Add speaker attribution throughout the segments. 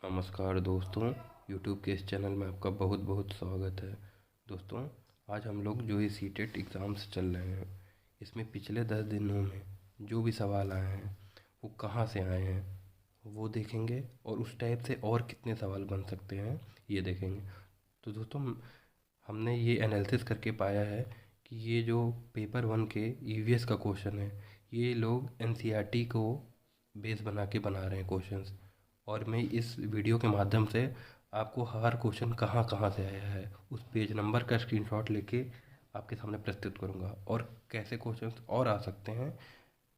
Speaker 1: नमस्कार दोस्तों, YouTube के इस चैनल में आपका बहुत बहुत स्वागत है। दोस्तों, आज हम लोग जो ये सीटेट एग्ज़ाम्स चल रहे हैं, इसमें पिछले 10 दिनों में जो भी सवाल आए हैं वो कहाँ से आए हैं वो देखेंगे, और उस टाइप से और कितने सवाल बन सकते हैं ये देखेंगे। तो दोस्तों, हमने ये एनालिसिस करके पाया है कि ये जो पेपर 1 के ईवीएस का क्वेश्चन है, ये लोग एनसीईआरटी को बेस बना के बना रहे हैं क्वेश्चंस। और मैं इस वीडियो के माध्यम से आपको हर क्वेश्चन कहाँ कहाँ से आया है उस पेज नंबर का स्क्रीनशॉट लेके आपके सामने प्रस्तुत करूँगा, और कैसे क्वेश्चंस और आ सकते हैं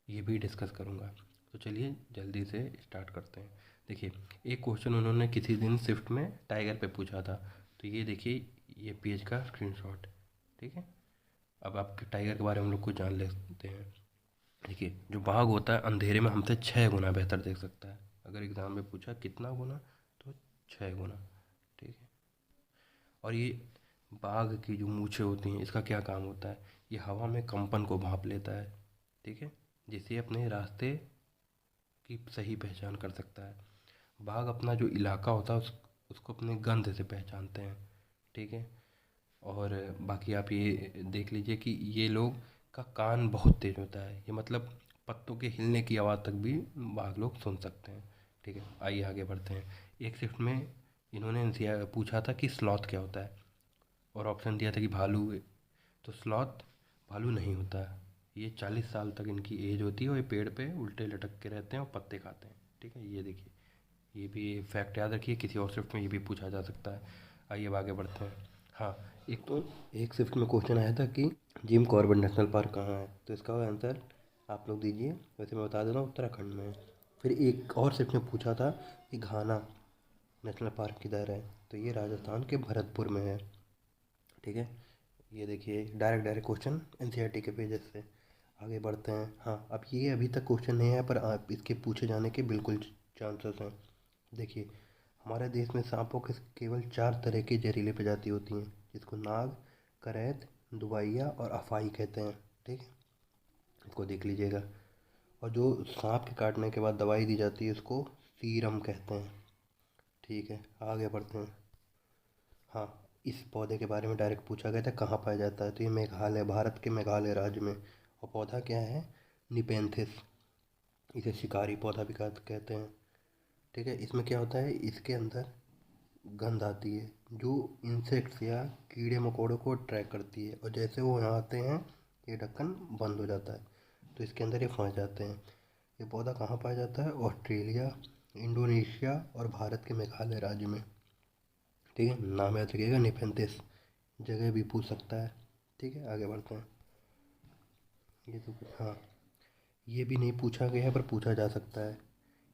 Speaker 1: ये भी डिस्कस करूँगा। तो चलिए जल्दी से स्टार्ट करते हैं। देखिए, एक क्वेश्चन उन्होंने किसी दिन स्विफ्ट में टाइगर पे पूछा था। तो ये देखिए, ये पेज का स्क्रीनशॉट। ठीक है, अब आपके टाइगर के बारे में हम लोग कुछ जान लेते हैं। देखिए, जो बाघ होता है अंधेरे में हमसे 6 गुना बेहतर देख सकता है। अगर एग्ज़ाम में पूछा कितना गुना, तो 6 गुना। ठीक है, और ये बाघ की जो मूछें होती हैं, इसका क्या काम होता है? ये हवा में कंपन को भांप लेता है। ठीक है, जिससे ये अपने रास्ते की सही पहचान कर सकता है। बाघ अपना जो इलाका होता है उसको अपने गंध से पहचानते हैं। ठीक है, और बाकी आप ये देख लीजिए कि ये लोग का कान बहुत तेज होता है। ये मतलब पत्तों के हिलने की आवाज़ तक भी बाघ लोग सुन सकते हैं। ठीक है, आइए आगे बढ़ते हैं। एक शिफ्ट में इन्होंने इनसे पूछा था कि स्लॉथ क्या होता है, और ऑप्शन दिया था कि भालू। तो स्लॉथ भालू नहीं होता है। ये 40 साल तक इनकी एज होती है, और ये पेड़ पे उल्टे लटक के रहते हैं और पत्ते खाते हैं। ठीक है, ये देखिए, ये भी फैक्ट याद रखिए, किसी और शिफ्ट में ये भी पूछा जा सकता है। आइए अब आगे बढ़ते हैं। हाँ, एक शिफ्ट में क्वेश्चन आया था कि जिम कॉर्बेट नेशनल पार्क कहाँ है। तो इसका आंसर आप लोग दीजिए। वैसे मैं बता देता हूँ, उत्तराखंड में है। फिर एक और शिफ्ट में पूछा था कि घाना नेशनल पार्क किधर है। तो ये राजस्थान के भरतपुर में है। ठीक है, ये देखिए, डायरेक्ट डायरेक्ट क्वेश्चन एनसीईआरटी के पेजेस से। आगे बढ़ते हैं। हाँ, अब ये अभी तक क्वेश्चन नहीं है, पर आप इसके पूछे जाने के बिल्कुल चांसेस हैं। देखिए, हमारे देश में सांपों के केवल 4 तरह की जहरीली प्रजाति होती हैं, जिसको नाग, करैत, दुबैया और अफाई कहते हैं। ठीक है, इसको देख लीजिएगा। और जो सांप के काटने के बाद दवाई दी जाती है उसको सीरम कहते हैं। ठीक है, आगे बढ़ते हैं। हाँ, इस पौधे के बारे में डायरेक्ट पूछा गया था कहाँ पाया जाता है। तो ये मेघालय, भारत के मेघालय राज्य में। और पौधा क्या है? निपेंथिस। इसे शिकारी पौधा भी कहते हैं। ठीक है, इसमें क्या होता है, इसके अंदर गंध आती है जो इंसेक्ट्स या कीड़े मकोड़ों को अट्रैक्ट करती है, और जैसे वो यहाँ आते हैं ये ढक्कन बंद हो जाता है, तो इसके अंदर ये फंस जाते हैं। ये पौधा कहाँ पाया जाता है? ऑस्ट्रेलिया, इंडोनेशिया और भारत के मेघालय राज्य में। ठीक है, नाम याद रखिएगा, निफेंथिस। जगह भी पूछ सकता है। ठीक है, आगे बढ़ते हैं। ये तो हाँ, ये भी नहीं पूछा गया है पर पूछा जा सकता है।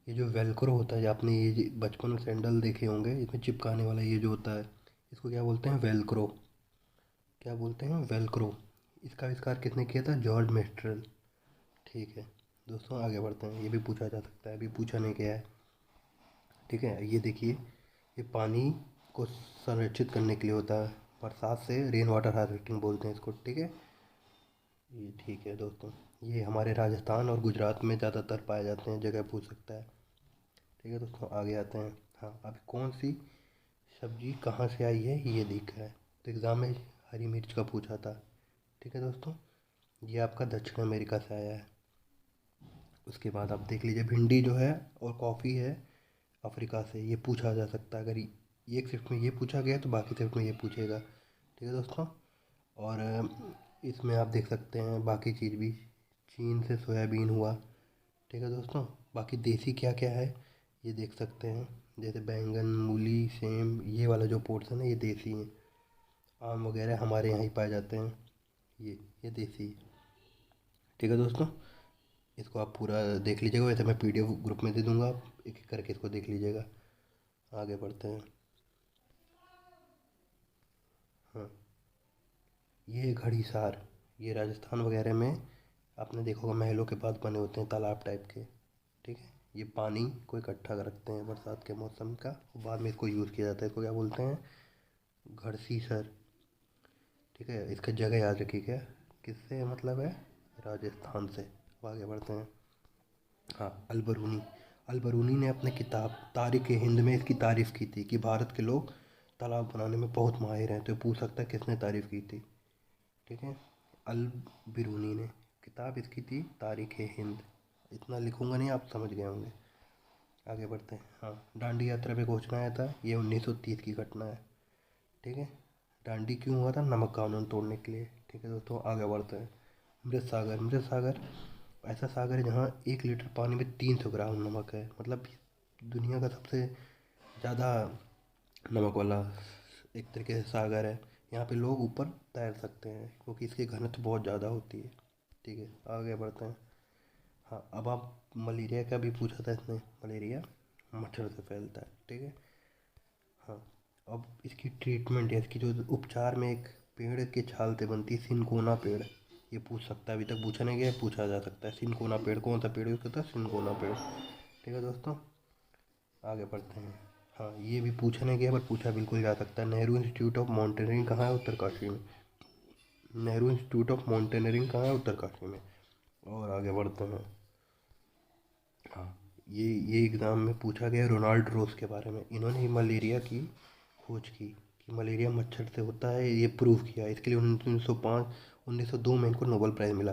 Speaker 1: ये जो वेलक्रो होता है, आपने ये बचपन में सैंडल देखे होंगे, इसमें चिपकाने वाला ये जो होता है, इसको क्या बोलते हैं? वेलक्रो। क्या बोलते हैं? वेलक्रो। इसका आविष्कार किसने किया था? George menstrual. ठीक है दोस्तों, आगे बढ़ते हैं। ये भी पूछा जा सकता है, अभी पूछा नहीं गया है। ठीक है, ये देखिए, ये पानी को संरक्षित करने के लिए होता है। बरसात से रेन वाटर हार्वेस्टिंग बोलते हैं इसको। ठीक है, ये ठीक है दोस्तों, ये हमारे राजस्थान और गुजरात में ज़्यादातर पाए जाते हैं, जगह पूछ सकता है। ठीक है दोस्तों, आगे आते हैं। हाँ, अब कौन सी सब्जी कहाँ से आई है ये देखा है। तो एग्ज़ाम में हरी मिर्च का पूछा था। ठीक है दोस्तों, ये आपका दक्षिण अमेरिका से आया है। उसके बाद आप देख लीजिए, भिंडी जो है और कॉफ़ी है अफ्रीका से। ये पूछा जा सकता है, अगर एक शिफ्ट में ये पूछा गया तो बाकी शिफ्ट में ये पूछेगा। ठीक है दोस्तों, और इसमें आप देख सकते हैं बाकी चीज़ भी, चीन से सोयाबीन हुआ। ठीक है दोस्तों, बाकी देसी क्या क्या है ये देख सकते हैं, जैसे बैंगन, मूली, सेम, ये वाला जो पोर्शन है ये देसी है। आम वगैरह हमारे यहाँ ही पाए जाते हैं। ये देसी है। ठीक है दोस्तों, इसको आप पूरा देख लीजिएगा। वैसे मैं पीडीएफ ग्रुप में दे दूँगा, आप एक एक करके इसको देख लीजिएगा। आगे बढ़ते हैं। हाँ, ये घड़ीसार, ये राजस्थान वगैरह में आपने देखा होगा, महलों के पास बने होते हैं, तालाब टाइप के। ठीक है, ये पानी को इकट्ठा कर रखते हैं बरसात के मौसम का, और बाद में इसको यूज़ किया जाता है। इसको क्या बोलते हैं? घड़सीसर। ठीक है, इसका जगह याद रखिएगा, किससे मतलब है? राजस्थान से। अब आगे बढ़ते हैं। हाँ, अलबरूनी। अल बरूनी ने अपने किताब तारीख़ हिंद में इसकी तारीफ़ की थी कि भारत के लोग तालाब बनाने में बहुत माहिर हैं। तो पूछ सकता है किसने तारीफ़ की थी। ठीक है, अल बिरूनी ने। किताब इसकी थी तारीख़ हिंद। इतना लिखूंगा नहीं, आप समझ गए होंगे। आगे बढ़ते हैं। हाँ, दांडी यात्रा पे घोषणा आया था, ये 1930 की घटना है। ठीक है, दांडी क्यों हुआ था? नमक कानून तोड़ने के लिए। ठीक है दोस्तों, आगे बढ़ते हैं। मृत सागर। मृत सागर ऐसा सागर है जहाँ 1 लीटर पानी में 300 ग्राम नमक है। मतलब दुनिया का सबसे ज़्यादा नमक वाला एक तरीके से सागर है। यहाँ पे लोग ऊपर तैर सकते हैं क्योंकि इसकी घनत्व बहुत ज़्यादा होती है। ठीक है, आगे बढ़ते हैं। हाँ, अब आप मलेरिया का भी पूछा था इसने। मलेरिया मच्छर से फैलता है। ठीक है। हाँ, अब इसकी ट्रीटमेंट या इसकी जो उपचार में एक पेड़ के छाल से बनती है सिनकोना पेड़। ये पूछ सकता है, अभी तक पूछा नहीं गया, पूछा जा सकता है। सिनकोना पेड़ कौन सा पेड़ यूज़ करता है? सिनकोना पेड़। ठीक है दोस्तों, आगे बढ़ते हैं। हाँ, ये भी पूछा नहीं गया पर पूछा बिल्कुल जा सकता है। नेहरू इंस्टीट्यूट ऑफ माउंटेनियरिंग कहाँ है? उत्तरकाशी में। नेहरू इंस्टीट्यूट ऑफ माउंटेनियरिंग कहाँ है? उत्तरकाशी में। और आगे बढ़ते हैं। हाँ, ये एग्ज़ाम में पूछा गया रोनाल्ड रोस के बारे में। इन्होंने ही मलेरिया की खोज की कि मलेरिया मच्छर से होता है, ये प्रूव किया। इसके लिए 1902 में इनको नोबेल प्राइज़ मिला।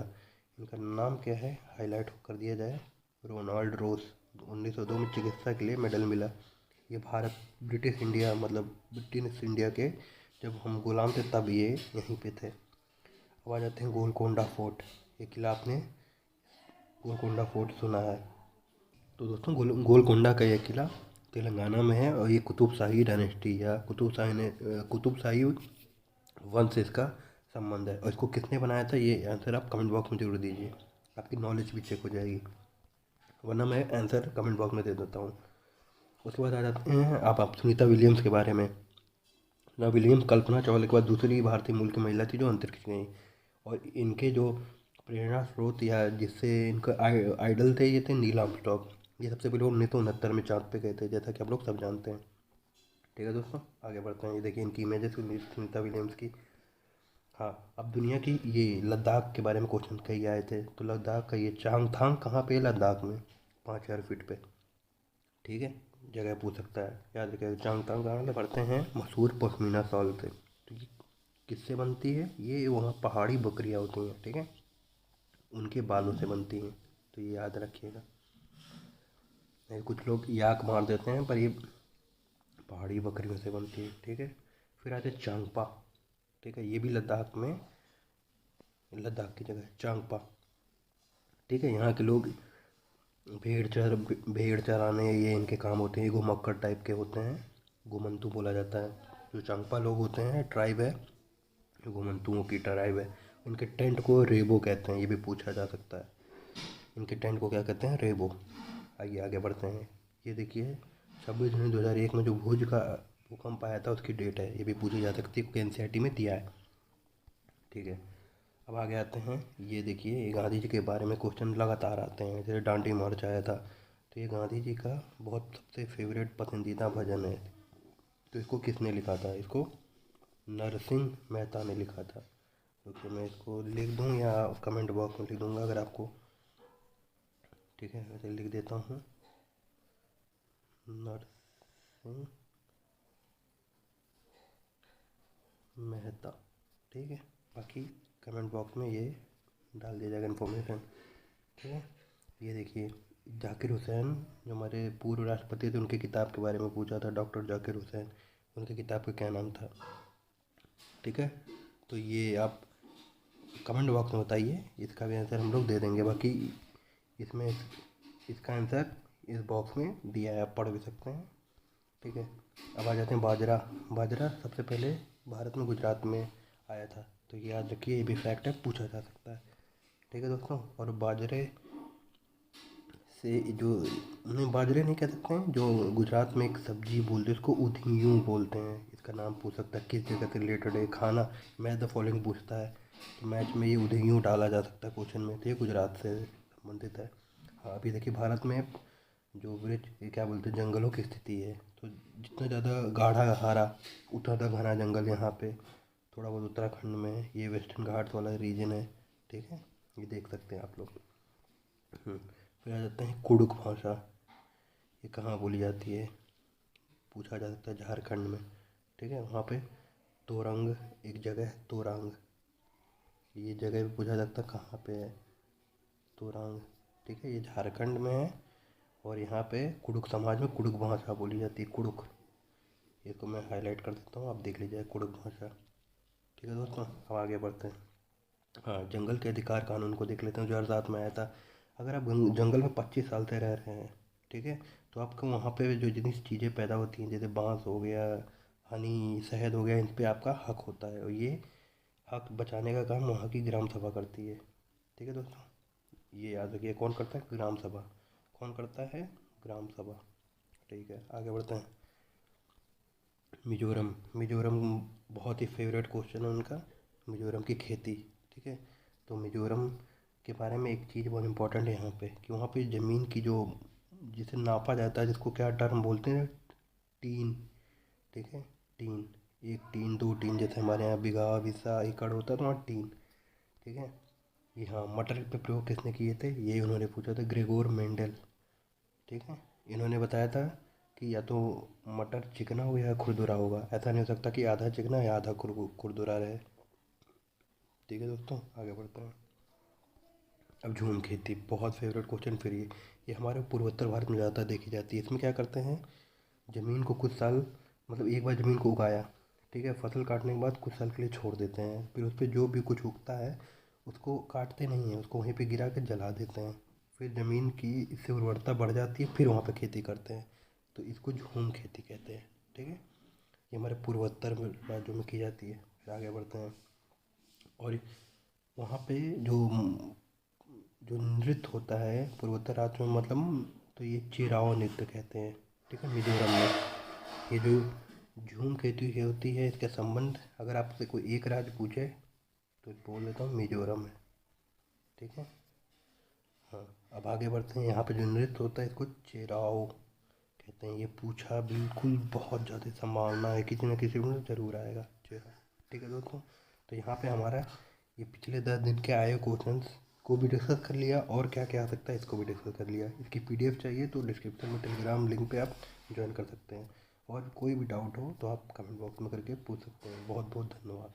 Speaker 1: इनका नाम क्या है? हाईलाइट कर दिया जाए, रोनाल्ड रोस। 1902 में चिकित्सा के लिए मेडल मिला। ये भारत ब्रिटिश इंडिया, मतलब ब्रिटिश इंडिया के जब हम गुलाम थे तब ये यहीं पे थे। अब आ जाते हैं गोलकोंडा फोर्ट। ये किला आपने गोलकोंडा फोर्ट सुना है? तो दोस्तों गोलकोंडा का ये किला तेलंगाना में है और ये कुतुब शाही डायनेस्टी या कुतुब शाही वंश से इसका संबंध है। और इसको किसने बनाया था, ये आंसर आप कमेंट बॉक्स में जरूर दीजिए। आपकी नॉलेज भी चेक हो जाएगी, वरना मैं आंसर कमेंट बॉक्स में दे देता हूँ। उसके बाद आ जाते हैं आप सुनीता विलियम्स के बारे में। सुनीता विलियम्स कल्पना चावला के बाद दूसरी भारतीय मूल की महिला थी जो अंतरिक्ष गई। और इनके जो प्रेरणा स्रोत या जिससे इनका आइडल थे, ये थे नील आर्मस्ट्रॉन्ग। ये सबसे पहले 1969 में चाँद पे गए थे, जैसा कि आप लोग सब जानते हैं। ठीक है दोस्तों, आगे बढ़ते हैं। ये देखिए इनकी इमेजेस सुनीता विलियम्स की। हाँ, अब दुनिया की ये लद्दाख के बारे में क्वेश्चन कई आए थे। तो लद्दाख का ये चांगथांग कहाँ पे है? लद्दाख में 5000 फीट पे। ठीक है, जगह पूछ सकता है, याद रखिएगा। चांगथांग कहाँ पे? पढ़ते हैं मशहूर पश्मीना शॉल से। तो ये किससे बनती है? ये वहाँ पहाड़ी बकरियाँ होती हैं, ठीक है, उनके बालों से बनती हैं। तो ये याद रखिएगा। नहीं, कुछ लोग याक मार देते हैं पर ये पहाड़ी बकरियों से बनती है। ठीक है, फिर आते हैं चांगपा। ठीक है, ये भी लद्दाख में, लद्दाख की जगह है चांगपा। ठीक है, यहाँ के लोग भेड़ चराने ये इनके काम होते हैं। ये घुमक्कड़ टाइप के होते हैं, घुमंतू बोला जाता है। जो चांगपा लोग होते हैं, ट्राइब है, घुमंतुओं की ट्राइब है। इनके टेंट को रेबो कहते हैं, ये भी पूछा जा सकता है। इनके टेंट को क्या कहते हैं? रेबो। आइए आगे बढ़ते हैं। ये देखिए 26 जनवरी 2001 में जो भुज का भूकंप आया था उसकी डेट है, ये भी पूछी जा सकती है क्योंकि एनसीईआरटी में दिया है। ठीक है, अब आगे आते हैं। ये देखिए ये गांधी जी के बारे में क्वेश्चन लगातार आते हैं। जैसे डांडी मार्च आया था, तो ये गांधी जी का बहुत सबसे फेवरेट पसंदीदा भजन है। तो इसको किसने लिखा था? इसको नरसिंह मेहता ने लिखा था। क्योंकि मैं इसको लिख दूँ या कमेंट बॉक्स में लिख दूँगा अगर आपको। ठीक है, वैसे लिख देता हूँ, नरसिंह मेहता। ठीक है, बाकी कमेंट बॉक्स में ये डाल दिया जाएगा इन्फॉर्मेशन। ठीक है, ये देखिए जाकिर हुसैन जो हमारे पूर्व राष्ट्रपति थे, उनकी किताब के बारे में पूछा था, डॉक्टर जाकिर हुसैन। उनकी किताब का क्या नाम था? ठीक है, तो ये आप कमेंट बॉक्स में बताइए, इसका भी आंसर हम लोग दे देंगे। बाकी इसमें इसका आंसर इस बॉक्स में दिया है, आप पढ़ भी सकते हैं। ठीक है, अब आ जाते हैं बाजरा। बाजरा सबसे पहले भारत में गुजरात में आया था। तो ये याद रखिए, ये भी फैक्ट है, पूछा जा सकता है। ठीक है दोस्तों, और बाजरे से जो उन्हें बाजरे नहीं कह सकते हैं, जो गुजरात में एक सब्जी बोलते हैं उसको उधियूँ बोलते हैं। इसका नाम पूछ सकता है किस जगह से रिलेटेड है। खाना मैच द फॉलोइंग पूछता है, तो मैच में ये उधियूँ डाला जा सकता है क्वेश्चन में। तो ये गुजरात से संबंधित है। हाँ, अभी देखिए भारत में जो वृक्ष ये क्या बोलते हैं, जंगलों की स्थिति है। तो जितना ज़्यादा गाढ़ा हरा उतना ज़्यादा घना जंगल यहाँ पे थोड़ा बहुत उत्तराखंड में, ये वेस्टर्न घाट वाला रीजन है। ठीक है, ये देख सकते हैं आप लोग। फिर आ जाते हैं कुड़ुक भाषा। ये कहाँ बोली जाती है, पूछा जा सकता है झारखंड में। ठीक है, वहाँ पे तोरंग एक जगह है, तोरंग, ये जगह भी पूछा जा सकता है कहाँ पे है, तोरंग। ठीक है, ये झारखंड में है। और यहाँ पे कुड़ुक समाज में कुड़ुक भाषा बोली जाती है, कुड़ुक। ये तो मैं हाईलाइट कर देता हूँ, आप देख लीजिए, कुड़ुक भाषा। ठीक है दोस्तों, अब आगे बढ़ते हैं। हाँ, जंगल के अधिकार कानून को देख लेते हैं, जो 2007 में आया था। अगर आप जंगल में 25 साल से रह रहे हैं, ठीक है, तो आपको वहाँ पे जो जितनी चीज़ें पैदा होती हैं, जैसे बांस हो गया, हनी, शहद हो गया, इन पे आपका हक होता है। और ये हक बचाने का काम वहाँ की ग्राम सभा करती है। ठीक है दोस्तों, ये याद रखिए, कौन करता है, ग्राम सभा। कौन करता है, ग्राम सभा। ठीक है, आगे बढ़ते हैं। मिजोरम, मिजोरम बहुत ही फेवरेट क्वेश्चन है उनका, मिजोरम की खेती। ठीक है, तो मिजोरम के बारे में एक चीज़ बहुत इंपॉर्टेंट है यहाँ पे, कि वहाँ पे ज़मीन की जो, जिसे नापा जाता है, जिसको क्या टर्म बोलते हैं, टीन। ठीक है, टीन, एक टीन, दो टीन, जैसे हमारे यहाँ बीघा, बिस्सा, एकड़ होता है, तो वहाँ टीन। ठीक है, ये हाँ, मटर पे प्रयोग किसने किए थे, ये उन्होंने पूछा था, ग्रेगोर मेंडल। ठीक है, इन्होंने बताया था कि या तो मटर चिकना हो या खुरदुरा होगा, ऐसा नहीं हो सकता कि आधा चिकना या आधा खुरदुरा रहे। ठीक है दोस्तों, आगे बढ़ते हैं। अब झूम खेती, बहुत फेवरेट क्वेश्चन फिर ये हमारे पूर्वोत्तर भारत में ज़्यादा देखी जाती है। इसमें क्या करते हैं, ज़मीन को कुछ साल, मतलब एक बार ज़मीन को उगाया, ठीक है, फसल काटने के बाद कुछ साल के लिए छोड़ देते हैं, फिर उस पर जो भी कुछ उगता है उसको काटते नहीं हैं, उसको वहीं पे गिरा के जला देते हैं। फिर ज़मीन की इससे उर्वरता बढ़ जाती है, फिर वहाँ पे खेती करते हैं, तो इसको झूम खेती कहते हैं। ठीक है, ये हमारे पूर्वोत्तर राज्यों में की जाती है। फिर आगे बढ़ते हैं। और वहाँ पे जो जो नृत्य होता है पूर्वोत्तर राज्य में, मतलब, तो ये चिराओ नृत्य कहते हैं। ठीक है, मिजोरम में ये जो झूम खेती होती है, इसका संबंध अगर आपसे कोई एक राज्य पूछे तो बोल देता हूँ मिजोरम है। ठीक है, हाँ, अब आगे बढ़ते हैं। यहाँ पे जो नृत्य होता है इसको चेराओ कहते हैं। ये पूछा बिल्कुल, बहुत ज़्यादा संभावना है किसी न किसी में ज़रूर आएगा, चेराओ। ठीक है दोस्तों, तो यहाँ पे हमारा ये पिछले 10 दिन के आए क्वेश्चंस को भी डिस्कस कर लिया, और क्या क्या आ सकता है इसको भी डिस्कस कर लिया। इसकी PDF चाहिए तो डिस्क्रिप्शन में टेलीग्राम लिंक पे आप ज्वाइन कर सकते हैं, और कोई भी डाउट हो तो आप कमेंट बॉक्स में करके पूछ सकते हैं। बहुत बहुत धन्यवाद।